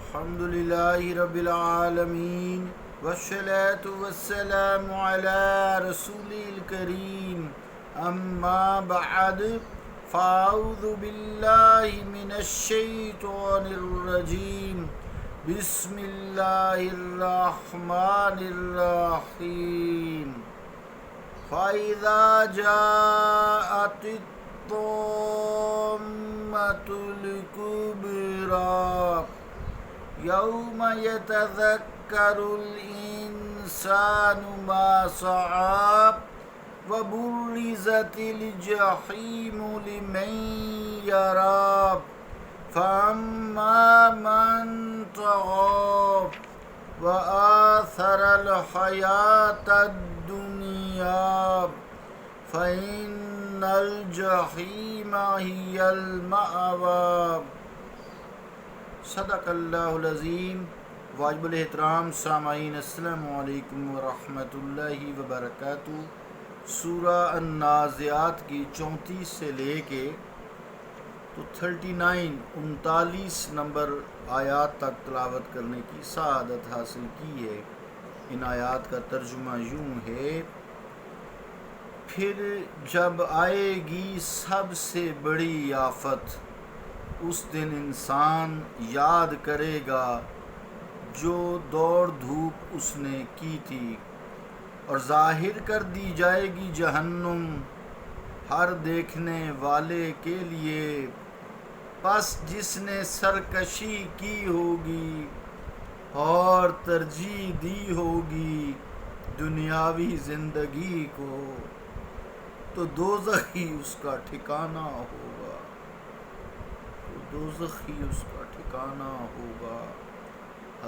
الحمد لله رب العالمين والصلاة والسلام على رسول الكريم أما بعد فأعوذ بالله من الشيطان الرجيم بسم الله الرحمن الرحيم فإذا جاءت الطامة الكبرى يوم يتذكر الإنسان ما سعى وبرزت الجحيم لمن يرى فأما من طغى وآثر الحياة الدنيا فإن الجحيم هي المأوى صدق اللہ العظیم۔ واجب الاحترام سامعین السلام علیکم ورحمۃ اللہ وبرکاتہ۔ سورہ النازعات کی 34 سے لے کے 39 نمبر آیات تک تلاوت کرنے کی سعادت حاصل کی ہے۔ ان آیات کا ترجمہ یوں ہے: پھر جب آئے گی سب سے بڑی آفت، اس دن انسان یاد کرے گا جو دوڑ دھوپ اس نے کی تھی، اور ظاہر کر دی جائے گی جہنم ہر دیکھنے والے کے لیے۔ پس جس نے سرکشی کی ہوگی اور ترجیح دی ہوگی دنیاوی زندگی کو، تو دوزخ ہی اس کا ٹھکانہ ہوگا،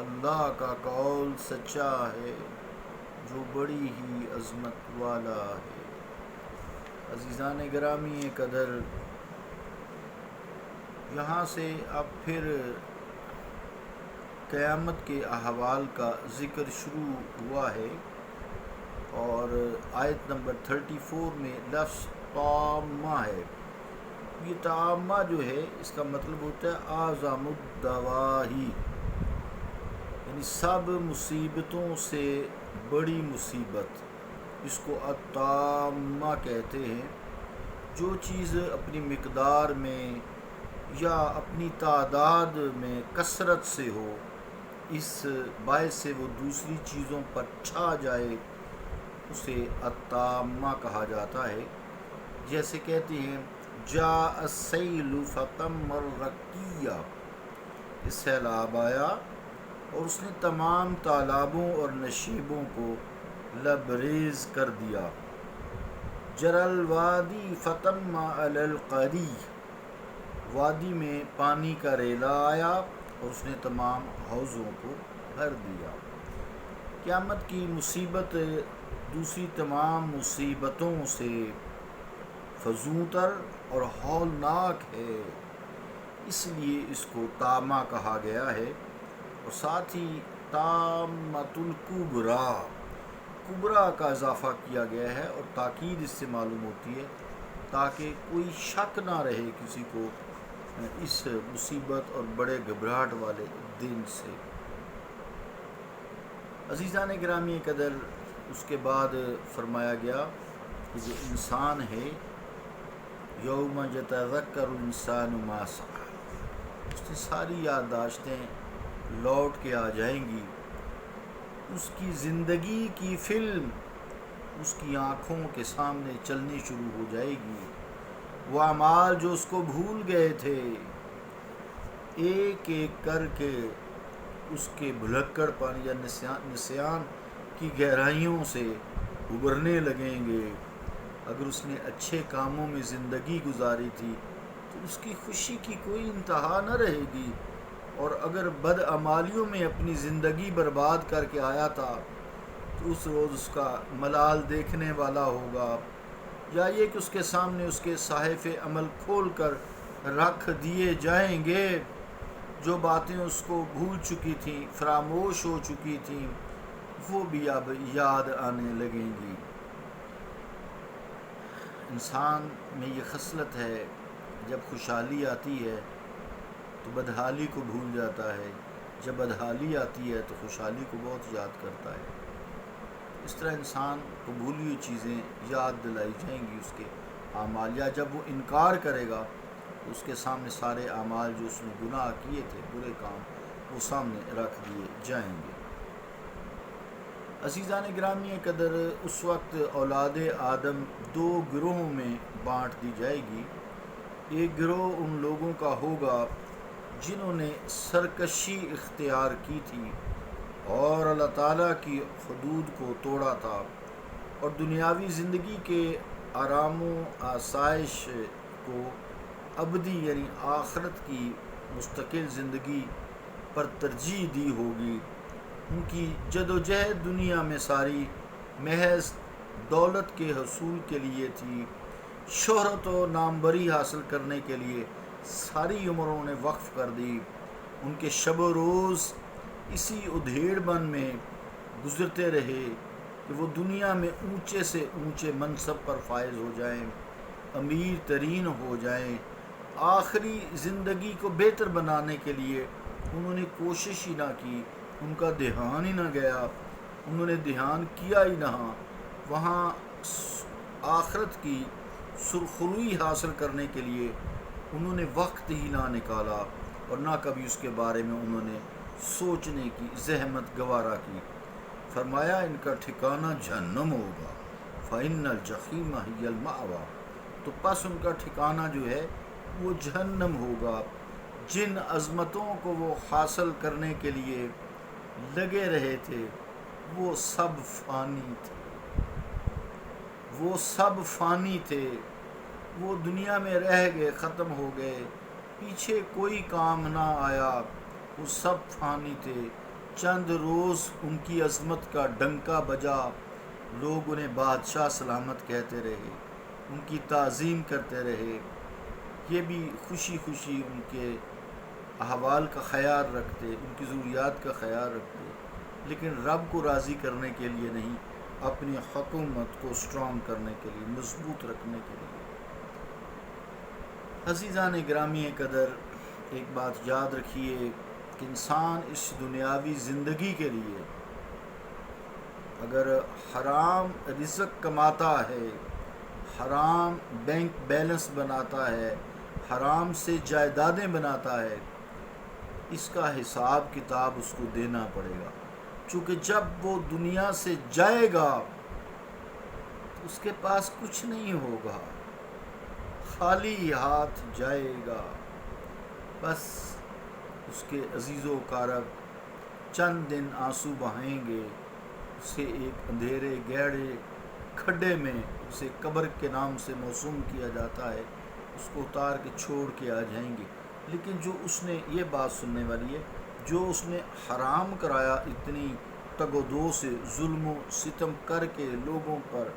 اللہ کا قول سچا ہے جو بڑی ہی عظمت والا ہے۔ عزیزان گرامی قدر، یہاں سے اب پھر قیامت کے احوال کا ذکر شروع ہوا ہے، اور آیت نمبر 34 میں لفظ طامہ ہے۔ یہ طامہ جو ہے اس کا مطلب ہوتا ہے اعظم الدواہی، یعنی سب مصیبتوں سے بڑی مصیبت، اس کو الطامہ کہتے ہیں۔ جو چیز اپنی مقدار میں یا اپنی تعداد میں کثرت سے ہو، اس باعث سے وہ دوسری چیزوں پر چھا جائے، اسے الطامہ کہا جاتا ہے۔ جیسے کہتے ہیں جاء السیل فتم الرکیہ، سیلاب آیا اور اس نے تمام تالابوں اور نشیبوں کو لبریز کر دیا۔ جری الوادی فتم علی القری، وادی میں پانی کا ریلا آیا اور اس نے تمام حوضوں کو بھر دیا۔ قیامت کی مصیبت دوسری تمام مصیبتوں سے فزونتر اور ہولناک ہے، اس لیے اس کو طامہ کہا گیا ہے۔ اور ساتھ ہی طامۃ الکبریٰ، کبریٰ کا اضافہ کیا گیا ہے، اور تاکید اس سے معلوم ہوتی ہے تاکہ کوئی شک نہ رہے کسی کو اس مصیبت اور بڑے گھبراہٹ والے دن سے۔ عزیزان گرامی قدر، اس کے بعد فرمایا گیا کہ جو انسان ہے یوم یتذکر الانسان ما سعی، اس کی ساری یادداشتیں لوٹ کے آ جائیں گی، اس کی زندگی کی فلم اس کی آنکھوں کے سامنے چلنی شروع ہو جائے گی۔ وہ اعمال جو اس کو بھول گئے تھے ایک ایک کر کے اس کے بھلکڑ پن یا نسیان کی گہرائیوں سے ابھرنے لگیں گے۔ اگر اس نے اچھے کاموں میں زندگی گزاری تھی تو اس کی خوشی کی کوئی انتہا نہ رہے گی، اور اگر بدعمالیوں میں اپنی زندگی برباد کر کے آیا تھا تو اس روز اس کا ملال دیکھنے والا ہوگا، یا یہ کہ اس کے سامنے اس کے صحائف عمل کھول کر رکھ دیے جائیں گے۔ جو باتیں اس کو بھول چکی تھیں، فراموش ہو چکی تھیں، وہ بھی اب یاد آنے لگیں گی۔ انسان میں یہ خصلت ہے، جب خوشحالی آتی ہے تو بدحالی کو بھول جاتا ہے، جب بدحالی آتی ہے تو خوشحالی کو بہت یاد کرتا ہے۔ اس طرح انسان کو بھولی ہوئی چیزیں یاد دلائی جائیں گی، اس کے اعمال، یا جب وہ انکار کرے گا تو اس کے سامنے سارے اعمال جو اس نے گناہ کیے تھے، برے کام، وہ سامنے رکھ دیے جائیں گے۔ عزیزان گرامی قدر، اس وقت اولاد آدم دو گروہوں میں بانٹ دی جائے گی۔ ایک گروہ ان لوگوں کا ہوگا جنہوں نے سرکشی اختیار کی تھی اور اللہ تعالیٰ کی حدود کو توڑا تھا، اور دنیاوی زندگی کے آرام و آسائش کو ابدی یعنی آخرت کی مستقل زندگی پر ترجیح دی ہوگی۔ ان کی جد و جہد دنیا میں ساری محض دولت کے حصول کے لیے تھی، شہرت و ناموری حاصل کرنے کے لیے ساری عمروں نے وقف کر دی۔ ان کے شب و روز اسی ادھیڑ بن میں گزرتے رہے کہ وہ دنیا میں اونچے سے اونچے منصب پر فائز ہو جائیں، امیر ترین ہو جائیں۔ آخری زندگی کو بہتر بنانے کے لیے انہوں نے کوشش ہی نہ کی، ان کا دھیان ہی نہ گیا، انہوں نے دھیان کیا ہی نہ۔ وہاں آخرت کی سرخروئی حاصل کرنے کے لیے انہوں نے وقت ہی نہ نکالا، اور نہ کبھی اس کے بارے میں انہوں نے سوچنے کی زحمت گوارا کی۔ فرمایا ان کا ٹھکانہ جہنم ہوگا، فَإِنَّ الْجَحِيمَ هِيَ الْمَأْوَىٰ، تو پس ان کا ٹھکانہ جو ہے وہ جہنم ہوگا۔ جن عظمتوں کو وہ حاصل کرنے کے لیے لگے رہے تھے وہ سب فانی تھے، وہ سب فانی تھے، وہ دنیا میں رہ گئے، ختم ہو گئے، پیچھے کوئی کام نہ آیا، وہ سب فانی تھے۔ چند روز ان کی عظمت کا ڈنکا بجا، لوگ انہیں بادشاہ سلامت کہتے رہے، ان کی تعظیم کرتے رہے، یہ بھی خوشی خوشی ان کے احوال کا خیال رکھتے، ان کی ضروریات کا خیال رکھتے، لیکن رب کو راضی کرنے کے لیے نہیں، اپنی حکومت کو سٹرانگ کرنے کے لیے، مضبوط رکھنے کے لیے۔ عزیزان گرامی قدر، ایک بات یاد رکھیے کہ انسان اس دنیاوی زندگی کے لیے اگر حرام رزق کماتا ہے، حرام بینک بیلنس بناتا ہے، حرام سے جائیدادیں بناتا ہے، اس کا حساب کتاب اس کو دینا پڑے گا، چونکہ جب وہ دنیا سے جائے گا تو اس کے پاس کچھ نہیں ہوگا، خالی ہاتھ جائے گا۔ بس اس کے عزیز و اقارب چند دن آنسو بہائیں گے، اسے ایک اندھیرے گہرے کھڈے میں، اسے قبر کے نام سے موسوم کیا جاتا ہے، اس کو اتار کے چھوڑ کے آ جائیں گے۔ لیکن جو اس نے، یہ بات سننے والی ہے، جو اس نے حرام کرایا، اتنی تگ و دو سے ظلم و ستم کر کے لوگوں پر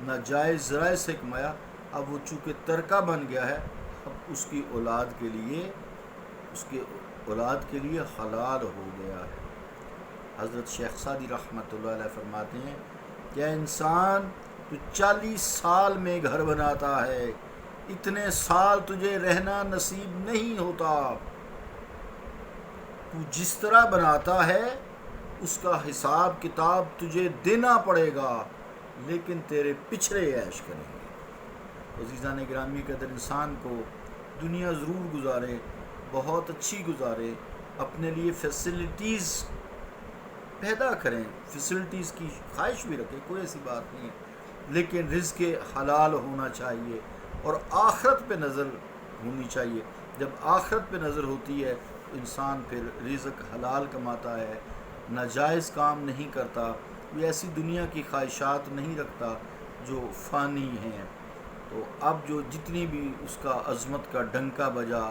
ناجائز ذرائع سے کمایا، اب وہ چونکہ ترکہ بن گیا ہے، اب اس کی اولاد کے لیے، اس کے اولاد کے لیے حلال ہو گیا ہے۔ حضرت شیخ سعدی رحمۃ اللہ علیہ فرماتے ہیں کہ اے انسان، تو 40 سال میں گھر بناتا ہے، اتنے سال تجھے رہنا نصیب نہیں ہوتا، تو جس طرح بناتا ہے اس کا حساب کتاب تجھے دینا پڑے گا، لیکن تیرے پچھڑے عیش کریں گے۔ عزیزان گرامی قدر، انسان کو دنیا ضرور گزارے، بہت اچھی گزارے، اپنے لیے فیسلٹیز پیدا کریں، فیسلٹیز کی خواہش بھی رکھیں، کوئی ایسی بات نہیں ہے، لیکن رزق حلال ہونا چاہیے اور آخرت پہ نظر ہونی چاہیے۔ جب آخرت پہ نظر ہوتی ہے تو انسان پھر رزق حلال کماتا ہے، ناجائز کام نہیں کرتا، وہ ایسی دنیا کی خواہشات نہیں رکھتا جو فانی ہیں۔ تو اب جو جتنی بھی اس کا عظمت کا ڈنکا بجا،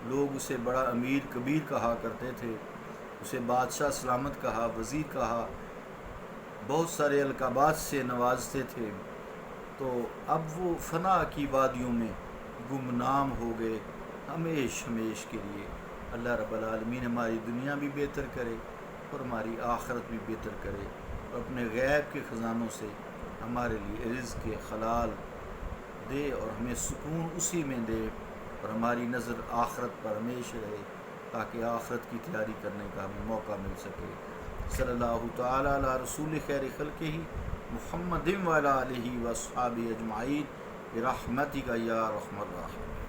لوگ اسے بڑا امیر کبیر کہا کرتے تھے، اسے بادشاہ سلامت کہا، وزیر کہا، بہت سارے القابات سے نوازتے تھے، تو اب وہ فنا کی وادیوں میں گمنام ہو گئے ہمیش ہمیش کے لیے۔ اللہ رب العالمین ہماری دنیا بھی بہتر کرے اور ہماری آخرت بھی بہتر کرے، اور اپنے غیب کے خزانوں سے ہمارے لیے رزق حلال دے اور ہمیں سکون اسی میں دے، اور ہماری نظر آخرت پر ہمیشہ رہے۔ تاکہ آخرت کی تیاری کرنے کا ہمیں موقع مل سکے۔ صلی اللہ تعالی علی رسول خیر خلقہ محمد وعلی آلہ واصحابہ اجمعین برحمتک یا ارحم الراحمین۔